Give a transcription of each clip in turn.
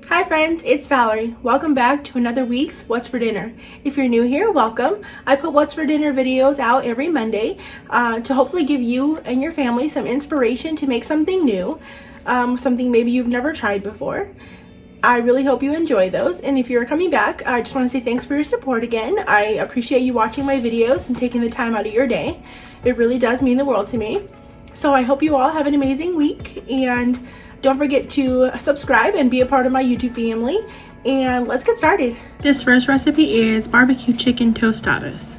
Hi friends, it's Valerie. Welcome back to another week's What's for Dinner. If you're new here, welcome. I put What's for Dinner videos out every Monday to hopefully give you and your family some inspiration to make something new, something maybe you've never tried before. I really hope you enjoy those, and if you're coming back, I just want to say thanks for your support again. I appreciate you watching my videos and taking the time out of your day. It really does mean the world to me. So I hope you all have an amazing week, and don't forget to subscribe and be a part of my YouTube family, and let's get started. This first recipe is barbecue chicken tostadas.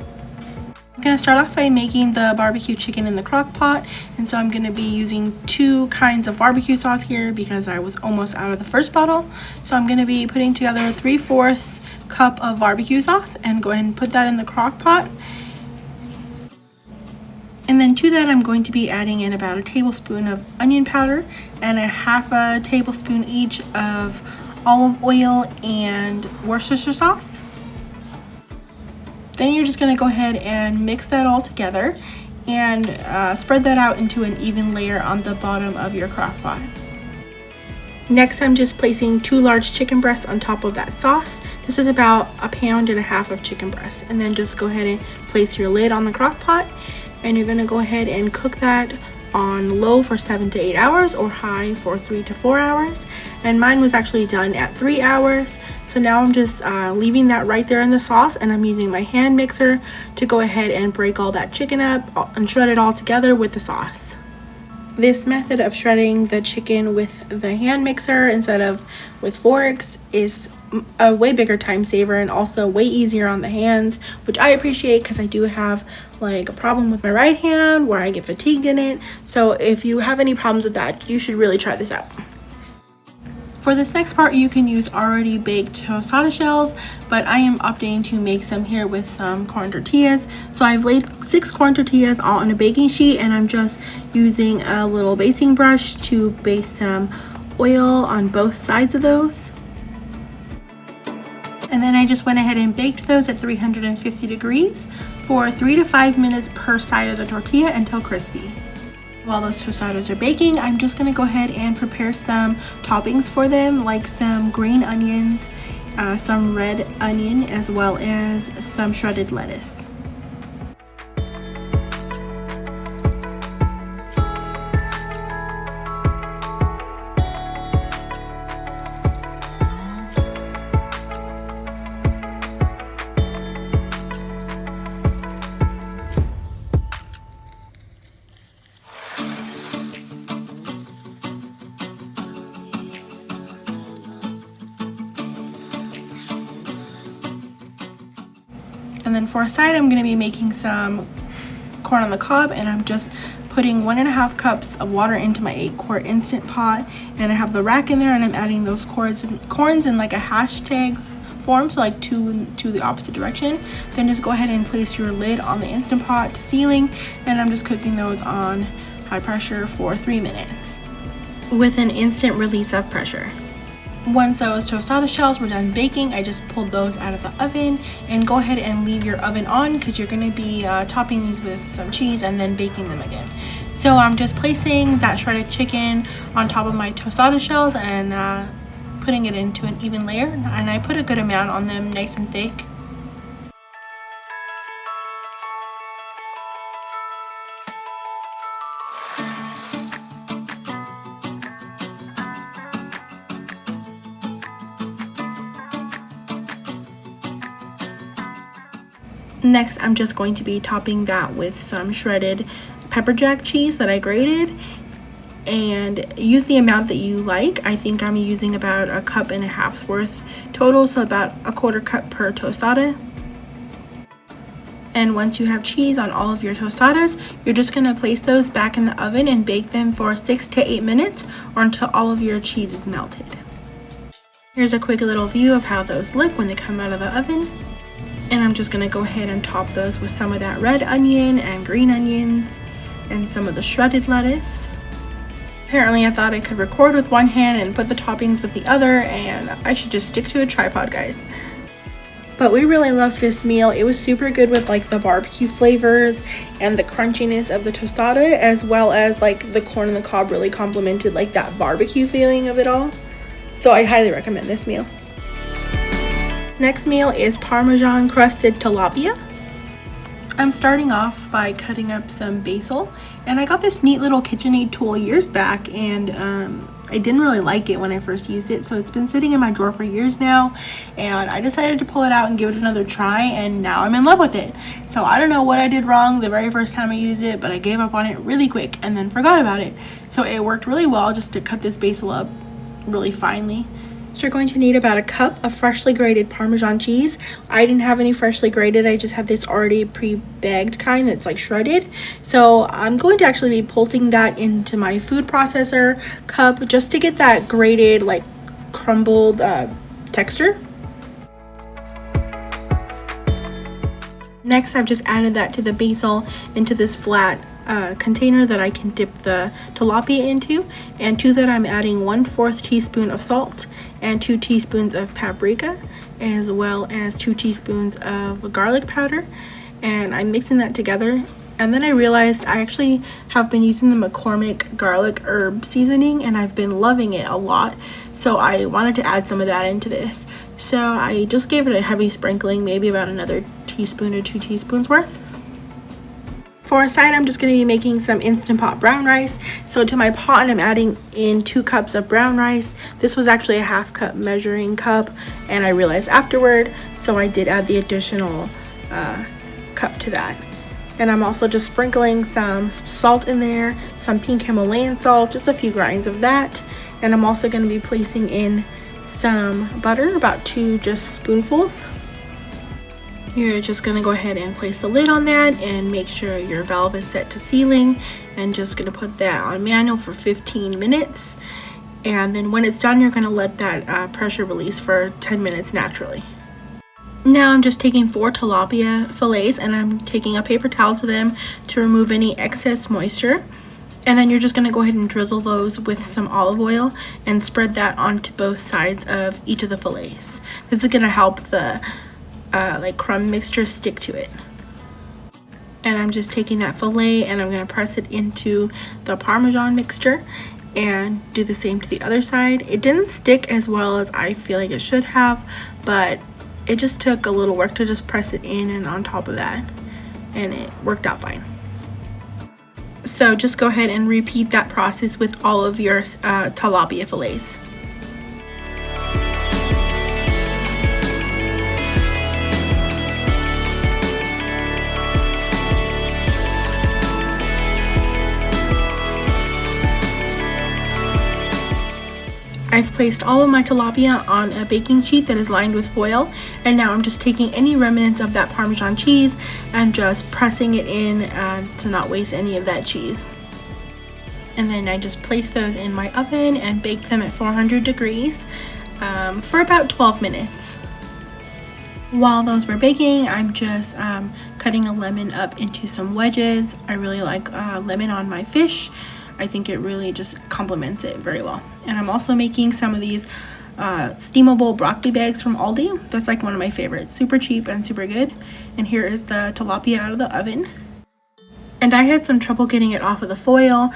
I'm going to start off by making the barbecue chicken in the crock pot, and so I'm going to be using 2 kinds of barbecue sauce here because I was almost out of the first bottle. So I'm going to be putting together 3/4 cup of barbecue sauce and go ahead and put that in the crock pot. And then to that, I'm going to be adding in about a tablespoon of onion powder and a 1/2 tablespoon each of olive oil and Worcestershire sauce. Then you're just going to go ahead and mix that all together and spread that out into an even layer on the bottom of your crock pot. Next, I'm just placing 2 large chicken breasts on top of that sauce. This is about 1.5 pounds of chicken breast. And then just go ahead and place your lid on the crock pot. And you're going to go ahead and cook that on low for 7 to 8 hours or high for 3 to 4 hours. And mine was actually done at 3 hours. So now I'm just leaving that right there in the sauce, and I'm using my hand mixer to go ahead and break all that chicken up and shred it all together with the sauce. This method of shredding the chicken with the hand mixer instead of with forks is a way bigger time saver and also way easier on the hands, which I appreciate because I do have like a problem with my right hand where I get fatigued in it. So if you have any problems with that, you should really try this out. For this next part, you can use already baked tostada shells, but I am opting to make some here with some corn tortillas. So I've laid 6 corn tortillas all on a baking sheet, and I'm just using a little basting brush to base some oil on both sides of those. And then I just went ahead and baked those at 350 degrees for 3 to 5 minutes per side of the tortilla until crispy. While those tostadas are baking, I'm just going to go ahead and prepare some toppings for them, like some green onions, some red onion, as well as some shredded lettuce. And then for a side, I'm going to be making some corn on the cob, and I'm just putting 1.5 cups of water into my 8-quart Instant Pot, and I have the rack in there, and I'm adding those corns in like a hashtag form, so like to the opposite direction. Then just go ahead and place your lid on the Instant Pot to sealing, and I'm just cooking those on high pressure for 3 minutes with an instant release of pressure. Once those tostada shells were done baking, I just pulled those out of the oven, and go ahead and leave your oven on because you're going to be topping these with some cheese and then baking them again. So I'm just placing that shredded chicken on top of my tostada shells and putting it into an even layer, and I put a good amount on them, nice and thick. Next, I'm just going to be topping that with some shredded pepper jack cheese that I grated, and use the amount that you like. I think I'm using about 1.5 cups worth total, so about 1/4 cup per tostada. And once you have cheese on all of your tostadas, you're just going to place those back in the oven and bake them for 6 to 8 minutes or until all of your cheese is melted. Here's a quick little view of how those look when they come out of the oven. And I'm just going to go ahead and top those with some of that red onion and green onions and some of the shredded lettuce. Apparently I thought I could record with one hand and put the toppings with the other, and I should just stick to a tripod, guys. But we really loved this meal. It was super good with like the barbecue flavors and the crunchiness of the tostada, as well as like the corn on the cob really complemented like that barbecue feeling of it all. So I highly recommend this meal. Next meal is Parmesan crusted tilapia. I'm starting off by cutting up some basil, and I got this neat little KitchenAid tool years back, and I didn't really like it when I first used it, so it's been sitting in my drawer for years now, and I decided to pull it out and give it another try, and now I'm in love with it. So I don't know what I did wrong the very first time I used it, but I gave up on it really quick and then forgot about it. So it worked really well just to cut this basil up really finely. So you're going to need about a cup of freshly grated Parmesan cheese. I didn't have any freshly grated, I just had this already pre-bagged kind that's like shredded. So I'm going to actually be pulsing that into my food processor cup just to get that grated, like crumbled texture. Next, I've just added that to the basil into this flat container that I can dip the tilapia into, and to that I'm adding 1/4 teaspoon of salt and 2 teaspoons of paprika, as well as 2 teaspoons of garlic powder, and I'm mixing that together. And then I realized I actually have been using the McCormick garlic herb seasoning, and I've been loving it a lot, so I wanted to add some of that into this. So I just gave it a heavy sprinkling, maybe about another teaspoon or 2 teaspoons worth. For a side, I'm just going to be making some Instant Pot brown rice. So to my pot, I'm adding in 2 cups of brown rice. This was actually a 1/2 cup measuring cup, and I realized afterward, so I did add the additional cup to that. And I'm also just sprinkling some salt in there, some pink Himalayan salt, just a few grinds of that. And I'm also going to be placing in some butter, about 2 just spoonfuls. You're just going to go ahead and place the lid on that and make sure your valve is set to sealing, and just going to put that on manual for 15 minutes. And then when it's done, you're going to let that pressure release for 10 minutes naturally. Now I'm just taking 4 tilapia fillets, and I'm taking a paper towel to them to remove any excess moisture. And then you're just going to go ahead and drizzle those with some olive oil and spread that onto both sides of each of the fillets. This is going to help the like crumb mixture stick to it. And I'm just taking that fillet and I'm going to press it into the Parmesan mixture and do the same to the other side. It didn't stick as well as I feel like it should have, but it just took a little work to just press it in and on top of that, and it worked out fine. So just go ahead and repeat that process with all of your tilapia fillets. I've placed all of my tilapia on a baking sheet that is lined with foil, and now I'm just taking any remnants of that Parmesan cheese and just pressing it in to not waste any of that cheese. And then I just place those in my oven and bake them at 400 degrees for about 12 minutes. While those were baking, I'm just cutting a lemon up into some wedges. I really like lemon on my fish. I think it really just complements it very well. And I'm also making some of these steamable broccoli bags from Aldi. That's like one of my favorites. Super cheap and super good. And here is the tilapia out of the oven. And I had some trouble getting it off of the foil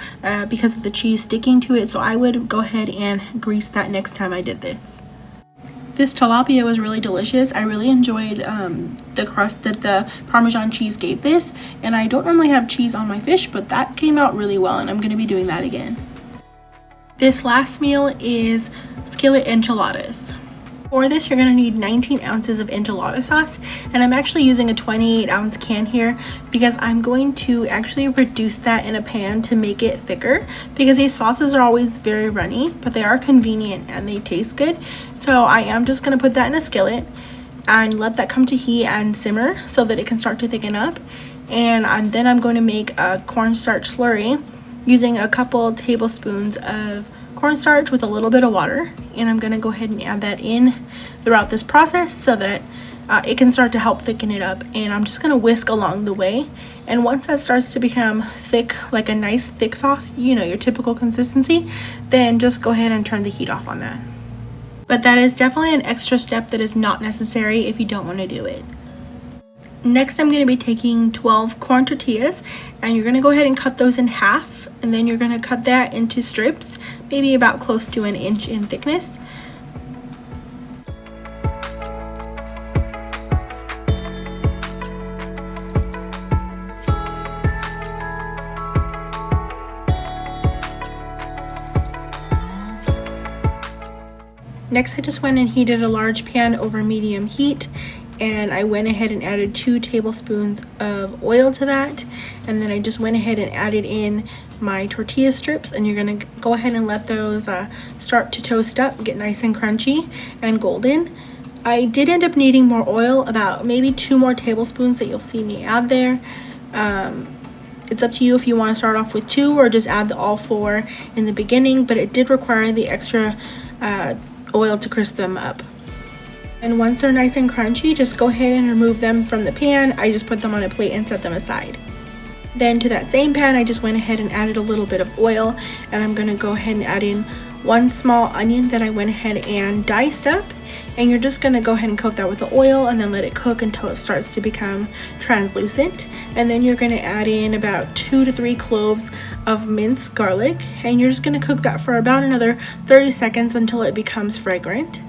because of the cheese sticking to it, so I would go ahead and grease that next time I did this. This tilapia was really delicious. I really enjoyed the crust that the Parmesan cheese gave this, and I don't normally have cheese on my fish, but that came out really well, and I'm going to be doing that again. This last meal is Skillet Enchiladas. For this, you're going to need 19 ounces of enchilada sauce, and I'm actually using a 28-ounce can here because I'm going to actually reduce that in a pan to make it thicker, because these sauces are always very runny, but they are convenient and they taste good. So I am just going to put that in a skillet and let that come to heat and simmer so that it can start to thicken up. And then I'm going to make a cornstarch slurry using a couple tablespoons of cornstarch with a little bit of water, and I'm going to go ahead and add that in throughout this process so that it can start to help thicken it up. And I'm just going to whisk along the way, and once that starts to become thick, like a nice thick sauce, you know, your typical consistency, then just go ahead and turn the heat off on that. But that is definitely an extra step that is not necessary if you don't want to do it. Next, I'm going to be taking 12 corn tortillas, and you're going to go ahead and cut those in half, and then you're going to cut that into strips, maybe about close to 1 inch in thickness. Next, I just went and heated a large pan over medium heat, and I went ahead and added 2 tablespoons of oil to that, and then I just went ahead and added in my tortilla strips, and you're gonna go ahead and let those start to toast up, get nice and crunchy and golden. I did end up needing more oil, about maybe 2 more tablespoons that you'll see me add there. It's up to you if you want to start off with 2 or just add all 4 in the beginning, but it did require the extra oil to crisp them up. And once they're nice and crunchy, just go ahead and remove them from the pan. I just put them on a plate and set them aside. Then to that same pan, I just went ahead and added a little bit of oil, and I'm going to go ahead and add in 1 small onion that I went ahead and diced up. And you're just going to go ahead and coat that with the oil and then let it cook until it starts to become translucent. And then you're going to add in about 2 to 3 cloves of minced garlic, and you're just going to cook that for about another 30 seconds until it becomes fragrant.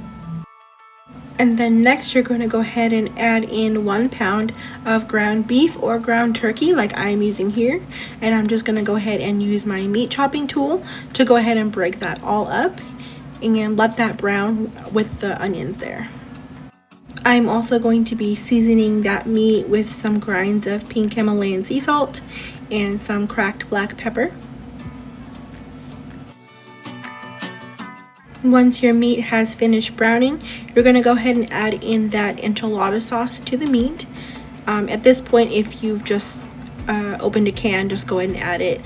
And then next you're going to go ahead and add in 1 pound of ground beef or ground turkey like I'm using here. And I'm just going to go ahead and use my meat chopping tool to go ahead and break that all up and let that brown with the onions there. I'm also going to be seasoning that meat with some grinds of pink Himalayan sea salt and some cracked black pepper. Once your meat has finished browning, you're going to go ahead and add in that enchilada sauce to the meat. At this point, if you've just opened a can, just go ahead and add it.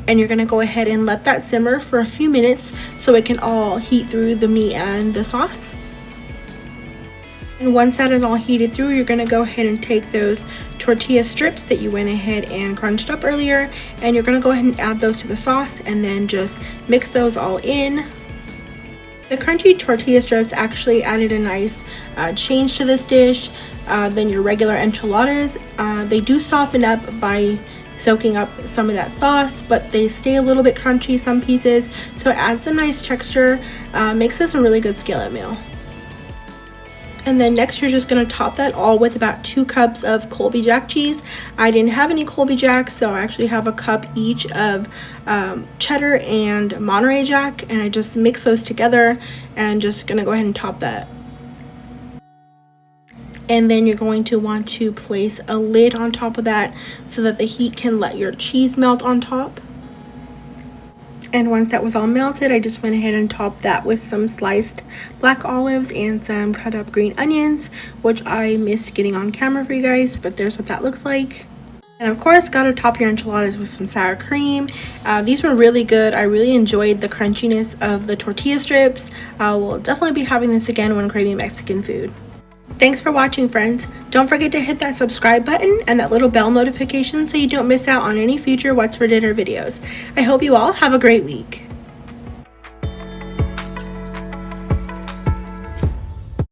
And you're going to go ahead and let that simmer for a few minutes so it can all heat through the meat and the sauce. And once that is all heated through, you're going to go ahead and take those tortilla strips that you went ahead and crunched up earlier, and you're going to go ahead and add those to the sauce and then just mix those all in. The crunchy tortilla strips actually added a nice change to this dish than your regular enchiladas. They do soften up by soaking up some of that sauce, but they stay a little bit crunchy some pieces, so it adds some nice texture, makes this a really good skillet meal. And then next you're just going to top that all with about 2 cups of Colby Jack cheese. I didn't have any Colby Jack, so I actually have a cup each of cheddar and Monterey Jack, and I just mix those together and just going to go ahead and top that. And then you're going to want to place a lid on top of that so that the heat can let your cheese melt on top. And once that was all melted, I just went ahead and topped that with some sliced black olives and some cut up green onions, which I missed getting on camera for you guys, but there's what that looks like. And of course, gotta top your enchiladas with some sour cream. These were really good. I really enjoyed the crunchiness of the tortilla strips. I will definitely be having this again when craving Mexican food. Thanks for watching, friends. Don't forget to hit that subscribe button and that little bell notification so you don't miss out on any future What's for Dinner videos. I hope you all have a great week.